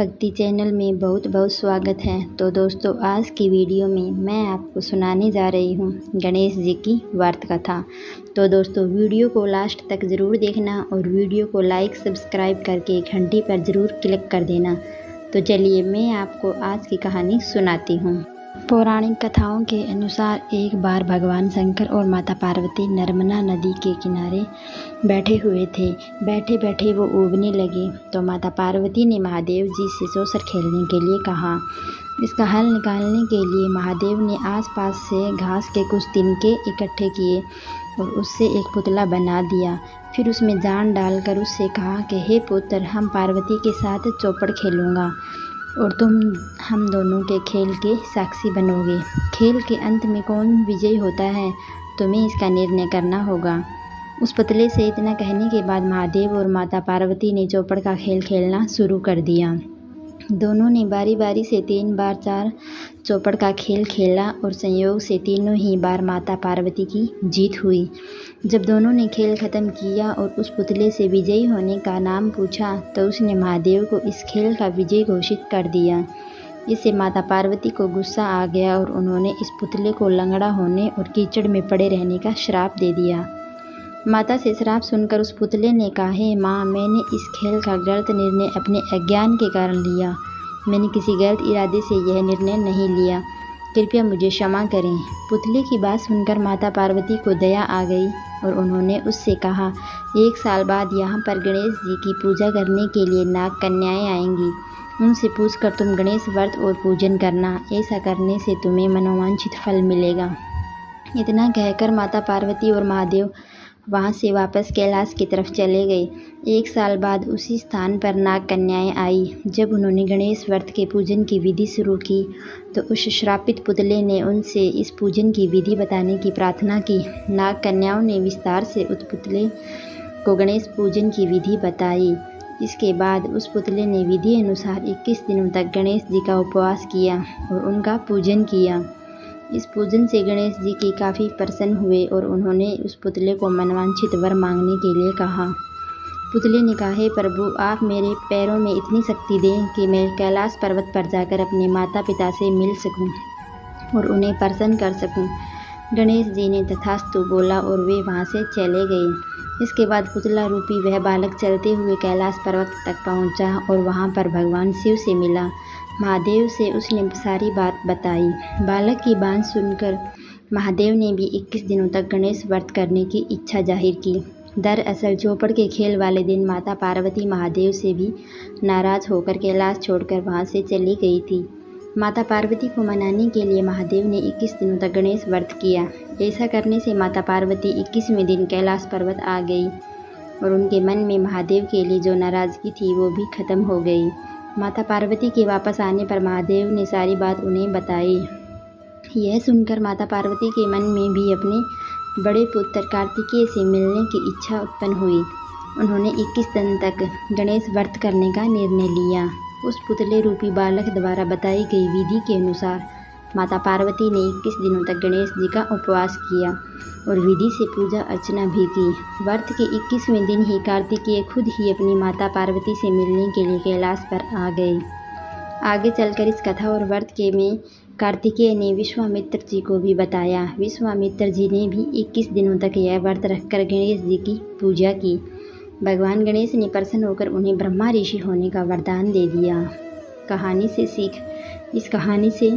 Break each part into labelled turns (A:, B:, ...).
A: भक्ति चैनल में बहुत बहुत स्वागत है। तो दोस्तों, आज की वीडियो में मैं आपको सुनाने जा रही हूँ गणेश जी की व्रत कथा। तो दोस्तों, वीडियो को लास्ट तक ज़रूर देखना और वीडियो को लाइक सब्सक्राइब करके घंटी पर ज़रूर क्लिक कर देना। तो चलिए मैं आपको आज की कहानी सुनाती हूँ। पौराणिक कथाओं के अनुसार एक बार भगवान शंकर और माता पार्वती नर्मदा नदी के किनारे बैठे हुए थे। बैठे बैठे वो ऊबने लगे तो माता पार्वती ने महादेव जी से सोसर खेलने के लिए कहा। इसका हल निकालने के लिए महादेव ने आसपास से घास के कुछ तिनके इकट्ठे किए और उससे एक पुतला बना दिया। फिर उसमें जान डालकर उससे कहा कि हे पुत्र, हम पार्वती के साथ चौपड़ खेलूँगा और तुम हम दोनों के खेल के साक्षी बनोगे। खेल के अंत में कौन विजयी होता है, तुम्हें इसका निर्णय करना होगा। उस पुतले से इतना कहने के बाद महादेव और माता पार्वती ने चौपड़ का खेल खेलना शुरू कर दिया। दोनों ने बारी बारी से 3 बार 4 चौपड़ का खेल खेला और संयोग से तीनों ही बार माता पार्वती की जीत हुई। जब दोनों ने खेल ख़त्म किया और उस पुतले से विजयी होने का नाम पूछा तो उसने महादेव को इस खेल का विजयी घोषित कर दिया। इससे माता पार्वती को गुस्सा आ गया और उन्होंने इस पुतले को लंगड़ा होने और कीचड़ में पड़े रहने का श्राप दे दिया। माता से श्राप सुनकर उस पुतले ने कहा, हे माँ, मैंने इस खेल का गलत निर्णय अपने अज्ञान के कारण लिया। मैंने किसी गलत इरादे से यह निर्णय नहीं लिया, कृपया मुझे क्षमा करें। पुतले की बात सुनकर माता पार्वती को दया आ गई और उन्होंने उससे कहा, 1 साल बाद यहाँ पर गणेश जी की पूजा करने के लिए नाग कन्याएँ आएंगी। उनसे पूछकर तुम गणेश व्रत और पूजन करना। ऐसा करने से तुम्हें मनोवांछित फल मिलेगा। इतना कहकर माता पार्वती और महादेव वहाँ से वापस कैलाश की तरफ चले गए। 1 साल बाद उसी स्थान पर नाग कन्याएँ आई। जब उन्होंने गणेश व्रत के पूजन की विधि शुरू की तो उस श्रापित पुतले ने उनसे इस पूजन की विधि बताने की प्रार्थना की। नाग कन्याओं ने विस्तार से उस पुतले को गणेश पूजन की विधि बताई। इसके बाद उस पुतले ने विधि अनुसार 21 दिनों तक गणेश जी का उपवास किया और उनका पूजन किया। इस पूजन से गणेश जी की काफ़ी प्रसन्न हुए और उन्होंने उस पुतले को मनवांछित वर मांगने के लिए कहा। पुतले ने कहा, हे प्रभु, आप मेरे पैरों में इतनी शक्ति दें कि मैं कैलाश पर्वत पर जाकर अपने माता पिता से मिल सकूं और उन्हें प्रसन्न कर सकूं। गणेश जी ने तथास्तु बोला और वे वहां से चले गए। इसके बाद पुतला रूपी वह बालक चलते हुए कैलाश पर्वत तक पहुंचा और वहां पर भगवान शिव से मिला। महादेव से उसने सारी बात बताई। बालक की बात सुनकर महादेव ने भी 21 दिनों तक गणेश व्रत करने की इच्छा जाहिर की। दरअसल चौपड़ के खेल वाले दिन माता पार्वती महादेव से भी नाराज़ होकर कैलाश छोड़कर वहां से चली गई थी। माता पार्वती को मनाने के लिए महादेव ने 21 दिनों तक गणेश व्रत किया। ऐसा करने से माता पार्वती 21वें दिन कैलाश पर्वत आ गई और उनके मन में महादेव के लिए जो नाराज़गी थी वो भी खत्म हो गई। माता पार्वती के वापस आने पर महादेव ने सारी बात उन्हें बताई। यह सुनकर माता पार्वती के मन में भी अपने बड़े पुत्र कार्तिकेय से मिलने की इच्छा उत्पन्न हुई। उन्होंने 21 दिन तक गणेश व्रत करने का निर्णय लिया। उस पुतले रूपी बालक द्वारा बताई गई विधि के अनुसार माता पार्वती ने 21 दिनों तक गणेश जी का उपवास किया और विधि से पूजा अर्चना भी की। व्रत के 21वें दिन ही कार्तिकेय खुद ही अपनी माता पार्वती से मिलने के लिए कैलाश पर आ गए। आगे चलकर इस कथा और व्रत के में कार्तिकेय ने विश्वामित्र जी को भी बताया। विश्वामित्र जी ने भी 21 दिनों तक यह व्रत रखकर गणेश जी की पूजा की। भगवान गणेश ने प्रसन्न होकर उन्हें ब्रह्मा ऋषि होने का वरदान दे दिया। कहानी से सीख। इस कहानी से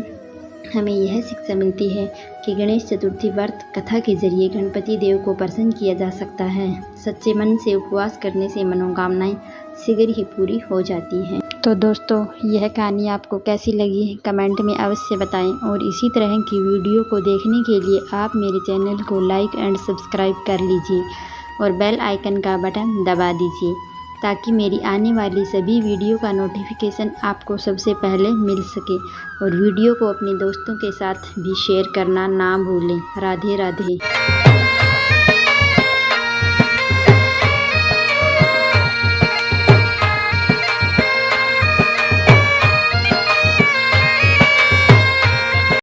A: हमें यह शिक्षा मिलती है कि गणेश चतुर्थी व्रत कथा के जरिए गणपति देव को प्रसन्न किया जा सकता है। सच्चे मन से उपवास करने से मनोकामनाएं शीघ्र ही पूरी हो जाती हैं। तो दोस्तों, यह कहानी आपको कैसी लगी कमेंट में अवश्य बताएं और इसी तरह की वीडियो को देखने के लिए आप मेरे चैनल को लाइक एंड सब्सक्राइब कर लीजिए और बेल आइकन का बटन दबा दीजिए ताकि मेरी आने वाली सभी वीडियो का नोटिफिकेशन आपको सबसे पहले मिल सके। और वीडियो को अपने दोस्तों के साथ भी शेयर करना ना भूलें। राधे राधे।